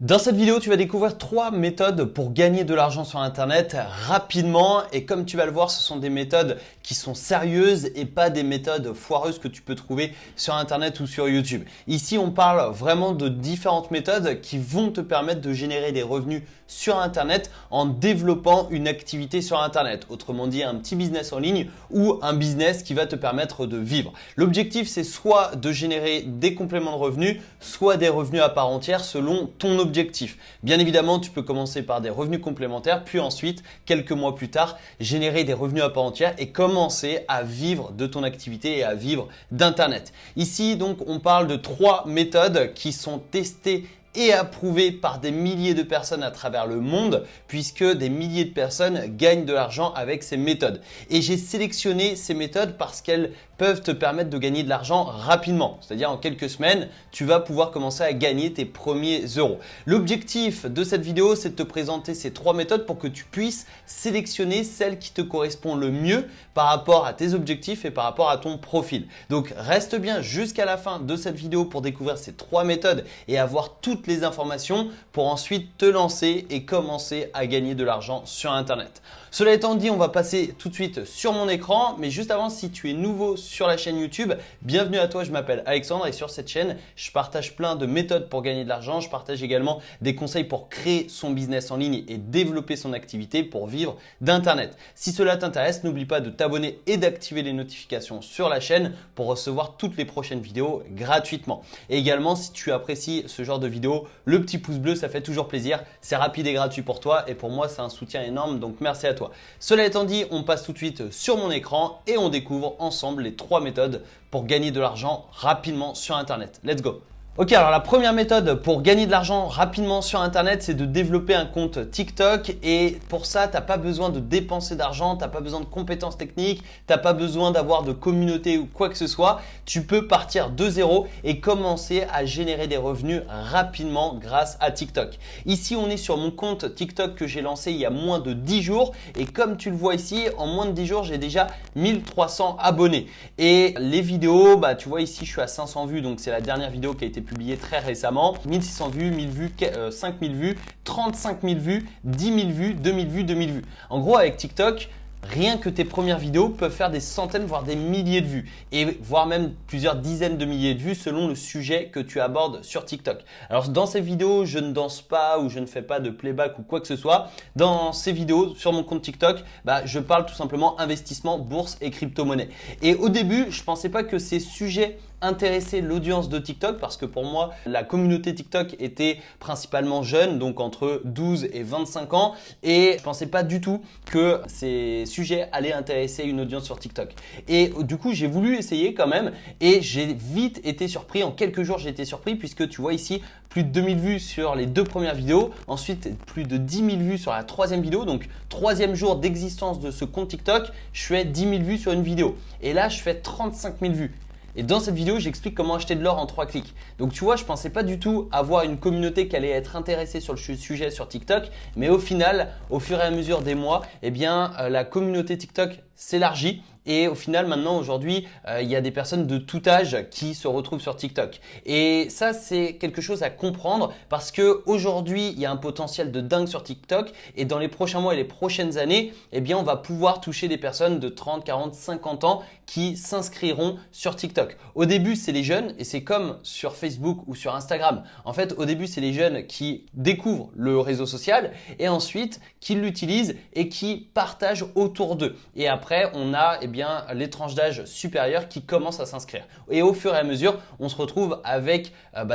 Dans cette vidéo, tu vas découvrir 3 méthodes pour gagner de l'argent sur Internet rapidement. Et comme tu vas le voir, ce sont des méthodes qui sont sérieuses et pas des méthodes foireuses que tu peux trouver sur Internet ou sur YouTube. Ici, on parle vraiment de différentes méthodes qui vont te permettre de générer des revenus sur Internet en développant une activité sur Internet. Autrement dit, un petit business en ligne ou un business qui va te permettre de vivre. L'objectif, c'est soit de générer des compléments de revenus, soit des revenus à part entière selon ton objectif. Bien évidemment, tu peux commencer par des revenus complémentaires, puis ensuite, quelques mois plus tard, générer des revenus à part entière et commencer à vivre de ton activité et à vivre d'Internet. Ici, donc, on parle de 3 méthodes qui sont testées et approuvé par des milliers de personnes à travers le monde puisque des milliers de personnes gagnent de l'argent avec ces méthodes. Et j'ai sélectionné ces méthodes parce qu'elles peuvent te permettre de gagner de l'argent rapidement. C'est-à-dire en quelques semaines, tu vas pouvoir commencer à gagner tes premiers euros. L'objectif de cette vidéo, c'est de te présenter ces 3 méthodes pour que tu puisses sélectionner celle qui te correspond le mieux par rapport à tes objectifs et par rapport à ton profil. Donc reste bien jusqu'à la fin de cette vidéo pour découvrir ces 3 méthodes et avoir toutes les informations pour ensuite te lancer et commencer à gagner de l'argent sur Internet. Cela étant dit, on va passer tout de suite sur mon écran. Mais juste avant, si tu es nouveau sur la chaîne YouTube, bienvenue à toi, je m'appelle Alexandre et sur cette chaîne, je partage plein de méthodes pour gagner de l'argent. Je partage également des conseils pour créer son business en ligne et développer son activité pour vivre d'Internet. Si cela t'intéresse, n'oublie pas de t'abonner et d'activer les notifications sur la chaîne pour recevoir toutes les prochaines vidéos gratuitement. Et également, si tu apprécies ce genre de vidéos, le petit pouce bleu, ça fait toujours plaisir. C'est rapide et gratuit pour toi et pour moi, c'est un soutien énorme. Donc merci à toi. Cela étant dit, on passe tout de suite sur mon écran et on découvre ensemble les 3 méthodes pour gagner de l'argent rapidement sur Internet. Let's go! Ok, alors la première méthode pour gagner de l'argent rapidement sur Internet, c'est de développer un compte TikTok. Et pour ça, tu n'as pas besoin de dépenser d'argent, tu n'as pas besoin de compétences techniques, tu n'as pas besoin d'avoir de communauté ou quoi que ce soit. Tu peux partir de zéro et commencer à générer des revenus rapidement grâce à TikTok. Ici, on est sur mon compte TikTok que j'ai lancé il y a moins de 10 jours. Et comme tu le vois ici, en moins de 10 jours, j'ai déjà 1300 abonnés. Et les vidéos, tu vois ici, je suis à 500 vues. Donc, c'est la dernière vidéo qui a été publié très récemment. 1600 vues, 1000 vues, 5000 vues, 35 000 vues, 10 000 vues, 2000 vues, 2000 vues. En gros, avec TikTok, rien que tes premières vidéos peuvent faire des centaines, voire des milliers de vues et voire même plusieurs dizaines de milliers de vues selon le sujet que tu abordes sur TikTok. Alors dans ces vidéos, je ne danse pas ou je ne fais pas de playback ou quoi que ce soit. Dans ces vidéos sur mon compte TikTok, je parle tout simplement investissement, bourse et crypto-monnaie. Et au début, je ne pensais pas que ces sujets intéresser l'audience de TikTok parce que pour moi, la communauté TikTok était principalement jeune, donc entre 12 et 25 ans et je pensais pas du tout que ces sujets allaient intéresser une audience sur TikTok. Et du coup, j'ai voulu essayer quand même et j'ai vite été surpris. En quelques jours, j'ai été surpris puisque tu vois ici plus de 2000 vues sur les 2 premières vidéos, ensuite plus de 10 000 vues sur la 3e vidéo, donc 3e jour d'existence de ce compte TikTok, je fais 10 000 vues sur une vidéo et là, je fais 35 000 vues. Et dans cette vidéo, j'explique comment acheter de l'or en 3 clics. Donc tu vois, je ne pensais pas du tout avoir une communauté qui allait être intéressée sur le sujet sur TikTok. Mais au final, au fur et à mesure des mois, la communauté TikTok s'élargit. Et au final, maintenant, aujourd'hui, il y a des personnes de tout âge qui se retrouvent sur TikTok. Et ça, c'est quelque chose à comprendre parce qu'aujourd'hui, il y a un potentiel de dingue sur TikTok. Et dans les prochains mois et les prochaines années, on va pouvoir toucher des personnes de 30, 40, 50 ans qui s'inscriront sur TikTok. Au début, c'est les jeunes et c'est comme sur Facebook ou sur Instagram. En fait, au début, c'est les jeunes qui découvrent le réseau social et ensuite qui l'utilisent et qui partagent autour d'eux. Et après, on a les tranches d'âge supérieures qui commencent à s'inscrire. Et au fur et à mesure, on se retrouve avec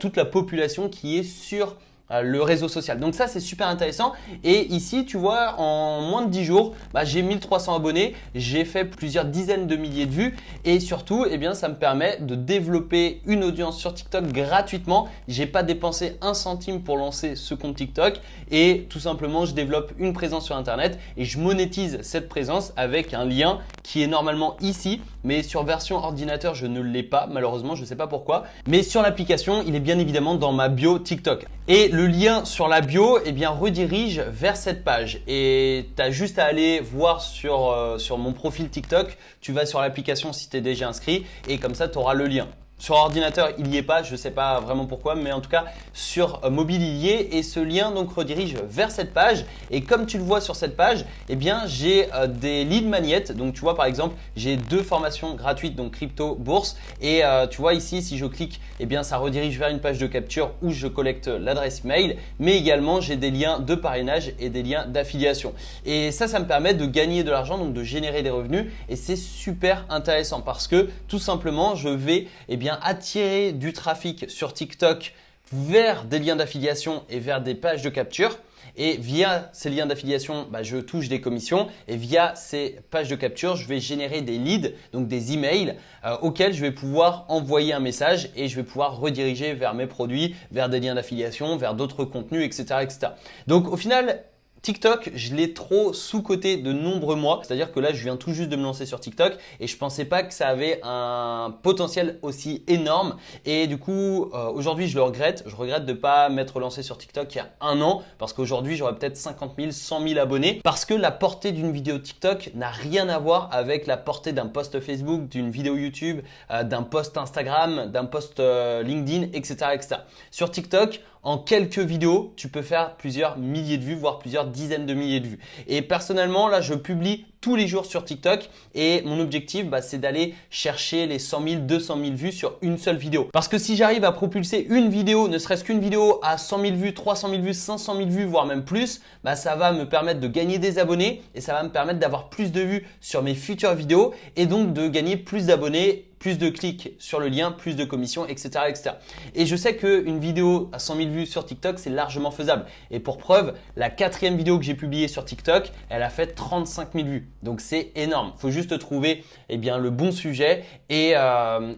toute la population qui est sur le réseau social. Donc ça, c'est super intéressant. Et ici, tu vois, en moins de 10 jours, j'ai 1300 abonnés, j'ai fait plusieurs dizaines de milliers de vues et surtout, ça me permet de développer une audience sur TikTok gratuitement. J'ai pas dépensé un centime pour lancer ce compte TikTok et tout simplement, je développe une présence sur Internet et je monétise cette présence avec un lien qui est normalement ici, mais sur version ordinateur, je ne l'ai pas, malheureusement, je ne sais pas pourquoi. Mais sur l'application, il est bien évidemment dans ma bio TikTok. Et le lien sur la bio redirige vers cette page. Et tu as juste à aller voir sur mon profil TikTok. Tu vas sur l'application si tu es déjà inscrit et comme ça, tu auras le lien. Sur ordinateur, il n'y est pas, je ne sais pas vraiment pourquoi, mais en tout cas sur mobile, il y est et ce lien donc redirige vers cette page. Et comme tu le vois sur cette page, eh bien j'ai des lead magnets. Donc tu vois par exemple, j'ai 2 formations gratuites, donc crypto, bourse. Et tu vois ici, si je clique, eh bien ça redirige vers une page de capture où je collecte l'adresse mail, mais également j'ai des liens de parrainage et des liens d'affiliation. Et ça me permet de gagner de l'argent, donc de générer des revenus. Et c'est super intéressant parce que tout simplement, je vais attirer du trafic sur TikTok vers des liens d'affiliation et vers des pages de capture. Et via ces liens d'affiliation, je touche des commissions et via ces pages de capture, je vais générer des leads, donc des emails auxquels je vais pouvoir envoyer un message et je vais pouvoir rediriger vers mes produits, vers des liens d'affiliation, vers d'autres contenus, etc., etc. Donc au final, TikTok, je l'ai trop sous-coté de nombreux mois. C'est-à-dire que là, je viens tout juste de me lancer sur TikTok et je pensais pas que ça avait un potentiel aussi énorme. Et du coup, aujourd'hui, je le regrette. Je regrette de ne pas m'être lancé sur TikTok il y a 1 an parce qu'aujourd'hui, j'aurais peut-être 50 000, 100 000 abonnés. Parce que la portée d'une vidéo TikTok n'a rien à voir avec la portée d'un post Facebook, d'une vidéo YouTube, d'un post Instagram, d'un post LinkedIn, etc., etc. Sur TikTok, en quelques vidéos, tu peux faire plusieurs milliers de vues, voire plusieurs dizaines de milliers de vues. Et personnellement, là, je publie tous les jours sur TikTok et mon objectif, c'est d'aller chercher les 100 000, 200 000 vues sur une seule vidéo. Parce que si j'arrive à propulser une vidéo, ne serait-ce qu'une vidéo à 100 000 vues, 300 000 vues, 500 000 vues, voire même plus, ça va me permettre de gagner des abonnés et ça va me permettre d'avoir plus de vues sur mes futures vidéos et donc de gagner plus d'abonnés, plus de clics sur le lien, plus de commissions, etc., etc. Et je sais qu'une vidéo à 100 000 vues sur TikTok, c'est largement faisable. Et pour preuve, la 4e vidéo que j'ai publiée sur TikTok, elle a fait 35 000 vues. Donc c'est énorme. Il faut juste trouver le bon sujet et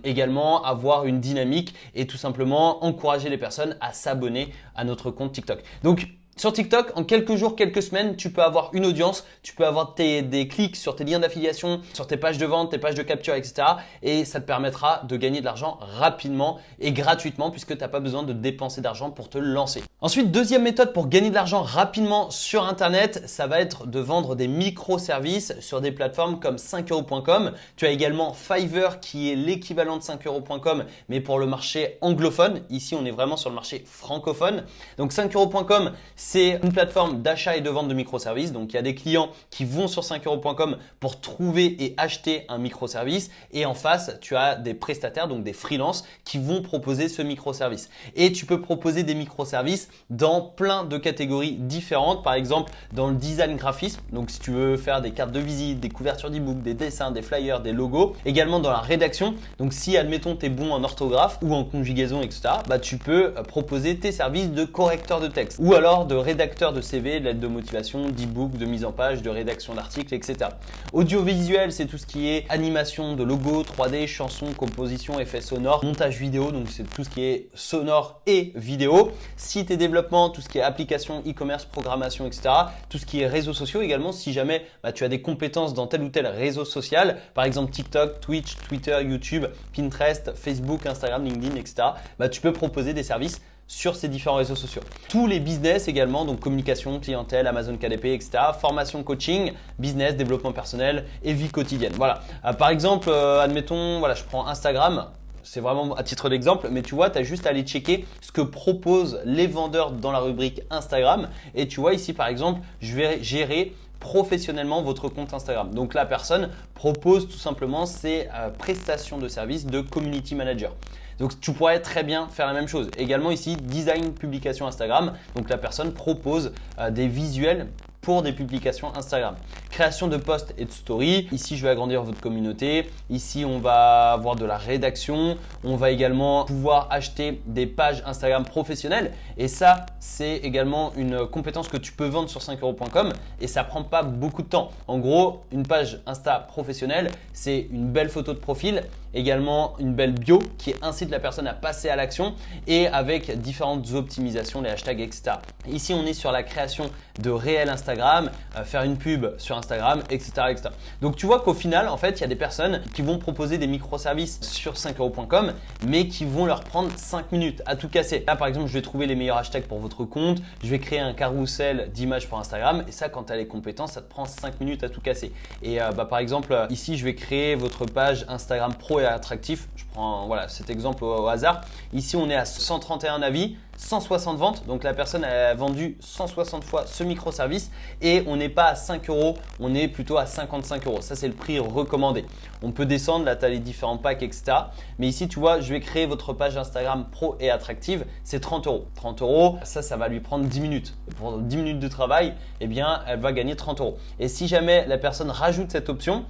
également avoir une dynamique et tout simplement encourager les personnes à s'abonner à notre compte TikTok. Donc sur TikTok, en quelques jours, quelques semaines, tu peux avoir une audience, tu peux avoir des clics sur tes liens d'affiliation, sur tes pages de vente, tes pages de capture, etc. Et ça te permettra de gagner de l'argent rapidement et gratuitement puisque tu n'as pas besoin de dépenser d'argent pour te lancer. Ensuite, deuxième méthode pour gagner de l'argent rapidement sur Internet, ça va être de vendre des microservices sur des plateformes comme 5euros.com. Tu as également Fiverr qui est l'équivalent de 5euros.com mais pour le marché anglophone. Ici, on est vraiment sur le marché francophone. Donc 5euros.com, c'est une plateforme d'achat et de vente de microservices. Donc, il y a des clients qui vont sur 5euros.com pour trouver et acheter un microservice. Et en face, tu as des prestataires, donc des freelances qui vont proposer ce microservice. Et tu peux proposer des microservices dans plein de catégories différentes. Par exemple, dans le design graphisme. Donc, si tu veux faire des cartes de visite, des couvertures d'e-book, des dessins, des flyers, des logos. Également dans la rédaction. Donc, si admettons tu es bon en orthographe ou en conjugaison, etc., tu peux proposer tes services de correcteur de texte. Ou alors de rédacteur de CV, de lettres de motivation, d'e-book, de mise en page, de rédaction d'articles, etc. Audiovisuel, c'est tout ce qui est animation de logo, 3D, chansons, composition, effets sonores, montage vidéo, donc c'est tout ce qui est sonore et vidéo. Site et développement, tout ce qui est application, e-commerce, programmation, etc. Tout ce qui est réseaux sociaux également, si jamais tu as des compétences dans tel ou tel réseau social, par exemple TikTok, Twitch, Twitter, YouTube, Pinterest, Facebook, Instagram, LinkedIn, etc. Tu peux proposer des services sur ces différents réseaux sociaux. Tous les business également, donc communication, clientèle, Amazon KDP, etc. Formation, coaching, business, développement personnel et vie quotidienne. Voilà. Par exemple, admettons, je prends Instagram. C'est vraiment à titre d'exemple, mais tu vois, tu as juste à aller checker ce que proposent les vendeurs dans la rubrique Instagram. Et tu vois ici, par exemple, je vais gérer professionnellement votre compte Instagram. Donc la personne propose tout simplement ses prestations de services de community manager. Donc tu pourrais très bien faire la même chose. Également ici, design publication Instagram. Donc la personne propose des visuels pour des publications Instagram. Création de posts et de stories. Ici, je vais agrandir votre communauté. Ici, on va avoir de la rédaction. On va également pouvoir acheter des pages Instagram professionnelles. Et ça, c'est également une compétence que tu peux vendre sur 5euros.com et ça prend pas beaucoup de temps. En gros, une page Insta professionnelle, c'est une belle photo de profil, également une belle bio qui incite la personne à passer à l'action et avec différentes optimisations, les hashtags, etc. Ici, on est sur la création de réels Instagram Instagram, faire une pub sur Instagram, etc., etc. Donc tu vois qu'au final, en fait, il y a des personnes qui vont proposer des microservices sur 5euros.com, mais qui vont leur prendre 5 minutes à tout casser. Là, par exemple, je vais trouver les meilleurs hashtags pour votre compte, je vais créer un carrousel d'images pour Instagram, et ça, quand tu as les compétences, ça te prend 5 minutes à tout casser. Et par exemple, ici, je vais créer votre page Instagram pro et attractif. Je prends voilà, cet exemple au hasard. Ici, on est à 131 avis, 160 ventes. Donc la personne a vendu 160 fois ce microservice et on n'est pas à 5 euros, on est plutôt à 55 euros. Ça, c'est le prix recommandé. On peut descendre, là, tu as les différents packs, etc. Mais ici, tu vois, je vais créer votre page Instagram pro et attractive. C'est 30 euros. 30 euros, ça va lui prendre 10 minutes. Pour 10 minutes de travail, eh bien, elle va gagner 30 euros. Et si jamais la personne rajoute cette option,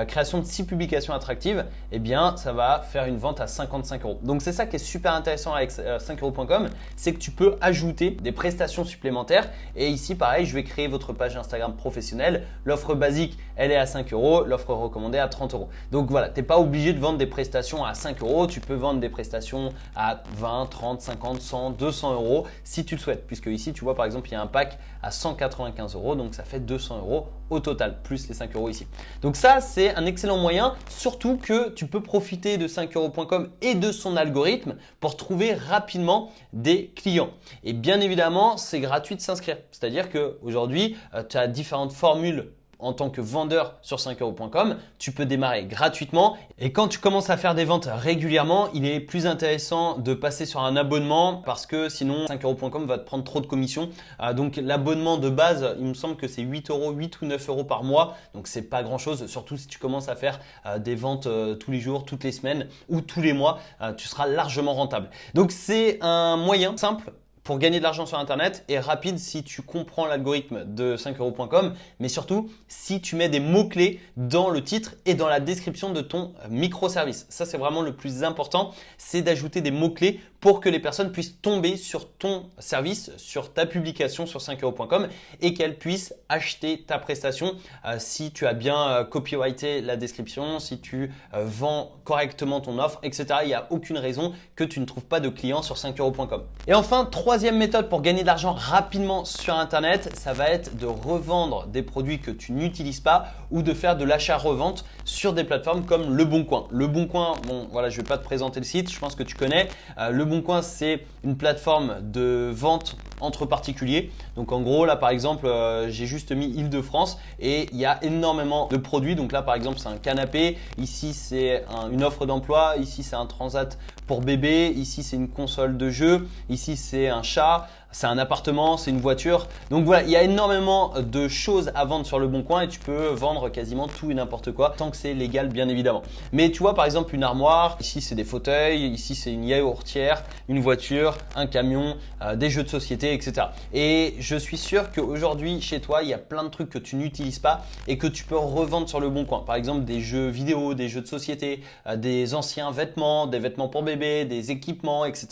création de 6 publications attractives, eh bien, ça va faire une vente à 55 euros. Donc, c'est ça qui est super intéressant avec 5euros.com, c'est que tu peux ajouter des prestations supplémentaires. Et ici, pareil, je vais créer votre page Instagram professionnelle. L'offre basique, elle est à 5 euros. L'offre recommandée à 30 euros. Donc, voilà, tu n'es pas obligé de vendre des prestations à 5 euros. Tu peux vendre des prestations à 20, 30, 50, 100, 200 euros si tu le souhaites. Puisque ici, tu vois, par exemple, il y a un pack à 195 euros. Donc, ça fait 200 euros au total, plus les 5 euros ici. Donc, ça, c'est un excellent moyen, surtout que tu peux profiter de 5euros.com et de son algorithme pour trouver rapidement des clients. Et bien évidemment, c'est gratuit de s'inscrire. C'est-à-dire qu'aujourd'hui, tu as différentes formules en tant que vendeur sur 5euros.com, tu peux démarrer gratuitement et quand tu commences à faire des ventes régulièrement, il est plus intéressant de passer sur un abonnement parce que sinon 5euros.com va te prendre trop de commissions. Donc l'abonnement de base, il me semble que c'est 8 euros, 8 ou 9 euros par mois. Donc c'est pas grand chose, surtout si tu commences à faire des ventes tous les jours, toutes les semaines ou tous les mois, tu seras largement rentable. Donc c'est un moyen simple pour gagner de l'argent sur Internet et rapide si tu comprends l'algorithme de 5euros.com, mais surtout si tu mets des mots-clés dans le titre et dans la description de ton microservice. Ça, c'est vraiment le plus important, c'est d'ajouter des mots-clés pour que les personnes puissent tomber sur ton service, sur ta publication sur 5euros.com et qu'elles puissent acheter ta prestation si tu as bien copyrighté la description, si tu vends correctement ton offre, etc. Il n'y a aucune raison que tu ne trouves pas de clients sur 5euros.com. Et enfin, troisième méthode pour gagner de l'argent rapidement sur Internet, ça va être de revendre des produits que tu n'utilises pas ou de faire de l'achat-revente sur des plateformes comme Le Bon Coin. Le Bon Coin, bon voilà, je ne vais pas te présenter le site, je pense que tu connais. Le Bon Coin, c'est une plateforme de vente entre particuliers. Donc en gros, là par exemple, j'ai juste mis Île-de-France et il y a énormément de produits. Donc là par exemple, c'est un canapé. Ici, c'est une offre d'emploi. Ici, c'est un transat pour bébé. Ici, c'est une console de jeu. Ici, c'est un chat. C'est un appartement, c'est une voiture. Donc voilà, il y a énormément de choses à vendre sur Le Bon Coin et tu peux vendre quasiment tout et n'importe quoi tant que c'est légal bien évidemment. Mais tu vois par exemple une armoire, ici c'est des fauteuils, ici c'est une yaourtière, une voiture, un camion, des jeux de société, etc. Et je suis sûr qu'aujourd'hui chez toi, il y a plein de trucs que tu n'utilises pas et que tu peux revendre sur Le Bon Coin. Par exemple des jeux vidéo, des jeux de société, des anciens vêtements, des vêtements pour bébé, des équipements, etc.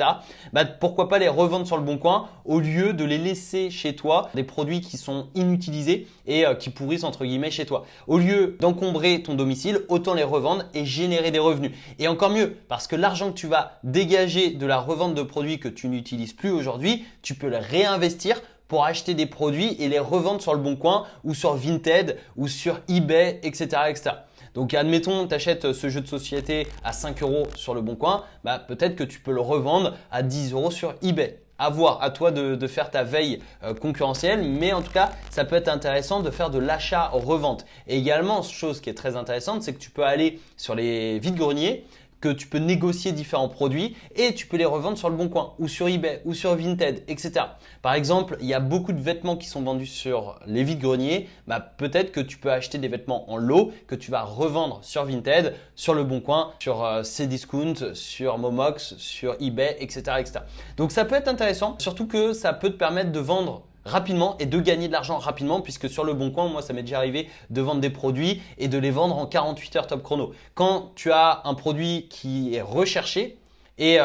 Pourquoi pas les revendre sur Le Bon Coin au lieu de les laisser chez toi, des produits qui sont inutilisés et qui pourrissent entre guillemets chez toi. Au lieu d'encombrer ton domicile, autant les revendre et générer des revenus. Et encore mieux, parce que l'argent que tu vas dégager de la revente de produits que tu n'utilises plus aujourd'hui, tu peux les réinvestir pour acheter des produits et les revendre sur Le Bon Coin ou sur Vinted ou sur eBay, etc., etc. Donc admettons, tu achètes ce jeu de société à 5 euros sur Le Bon Coin, peut-être que tu peux le revendre à 10 euros sur eBay. À voir, à toi de faire ta veille concurrentielle, mais en tout cas, ça peut être intéressant de faire de l'achat-revente. Et également, chose qui est très intéressante, c'est que tu peux aller sur les vides-greniers, que tu peux négocier différents produits et tu peux les revendre sur Le Bon Coin ou sur eBay ou sur Vinted, etc. Par exemple, il y a beaucoup de vêtements qui sont vendus sur les vides-greniers. Peut-être que tu peux acheter des vêtements en lot que tu vas revendre sur Vinted, sur Le Bon Coin, sur Cdiscount, sur Momox, sur eBay, etc., etc. Donc ça peut être intéressant, surtout que ça peut te permettre de vendre rapidement et de gagner de l'argent rapidement puisque sur Le Bon Coin, moi ça m'est déjà arrivé de vendre des produits et de les vendre en 48 heures top chrono. Quand tu as un produit qui est recherché et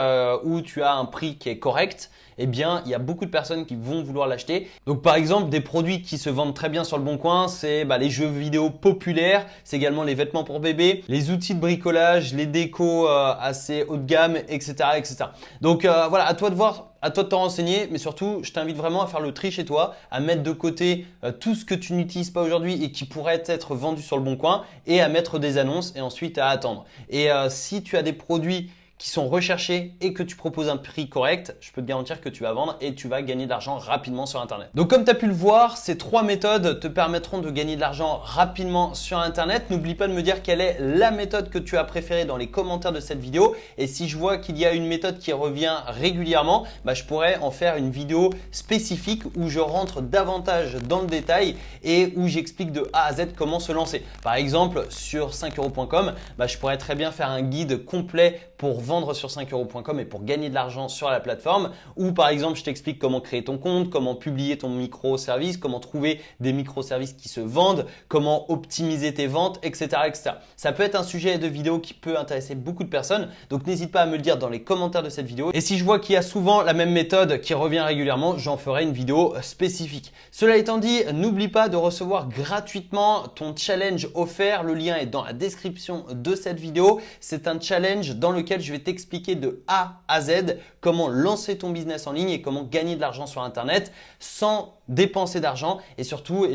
où tu as un prix qui est correct, eh bien, il y a beaucoup de personnes qui vont vouloir l'acheter. Donc, par exemple, des produits qui se vendent très bien sur Le Bon Coin, c'est les jeux vidéo populaires, c'est également les vêtements pour bébé, les outils de bricolage, les décos assez haut de gamme, etc., etc. Donc, voilà, à toi de voir à toi de t'en renseigner, mais surtout, je t'invite vraiment à faire le tri chez toi, à mettre de côté tout ce que tu n'utilises pas aujourd'hui et qui pourrait être vendu sur le bon coin et à mettre des annonces et ensuite à attendre. Et si tu as des produits qui sont recherchés et que tu proposes un prix correct, je peux te garantir que tu vas vendre et tu vas gagner de l'argent rapidement sur Internet. Donc comme tu as pu le voir, ces 3 méthodes te permettront de gagner de l'argent rapidement sur Internet. N'oublie pas de me dire quelle est la méthode que tu as préférée dans les commentaires de cette vidéo. Et si je vois qu'il y a une méthode qui revient régulièrement, je pourrais en faire une vidéo spécifique où je rentre davantage dans le détail et où j'explique de A à Z comment se lancer. Par exemple, sur 5euros.com, je pourrais très bien faire un guide complet pour vendre sur 5euros.com et pour gagner de l'argent sur la plateforme. Ou par exemple, je t'explique comment créer ton compte, comment publier ton microservice, comment trouver des microservices qui se vendent, comment optimiser tes ventes, etc., etc. Ça peut être un sujet de vidéo qui peut intéresser beaucoup de personnes. Donc n'hésite pas à me le dire dans les commentaires de cette vidéo. Et si je vois qu'il y a souvent la même méthode qui revient régulièrement, j'en ferai une vidéo spécifique. Cela étant dit, n'oublie pas de recevoir gratuitement ton challenge offert. Le lien est dans la description de cette vidéo. C'est un challenge dans lequel je vais t'expliquer de A à Z comment lancer ton business en ligne et comment gagner de l'argent sur Internet sans dépenser d'argent et surtout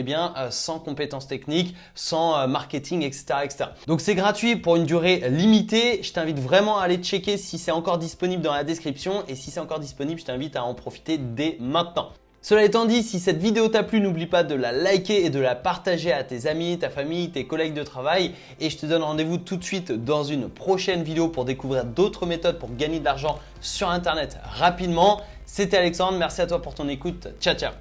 sans compétences techniques, sans marketing, etc., etc. Donc c'est gratuit pour une durée limitée. Je t'invite vraiment à aller checker si c'est encore disponible dans la description et si c'est encore disponible, je t'invite à en profiter dès maintenant. Cela étant dit, si cette vidéo t'a plu, n'oublie pas de la liker et de la partager à tes amis, ta famille, tes collègues de travail. Et je te donne rendez-vous tout de suite dans une prochaine vidéo pour découvrir d'autres méthodes pour gagner de l'argent sur Internet rapidement. C'était Alexandre, merci à toi pour ton écoute. Ciao, ciao.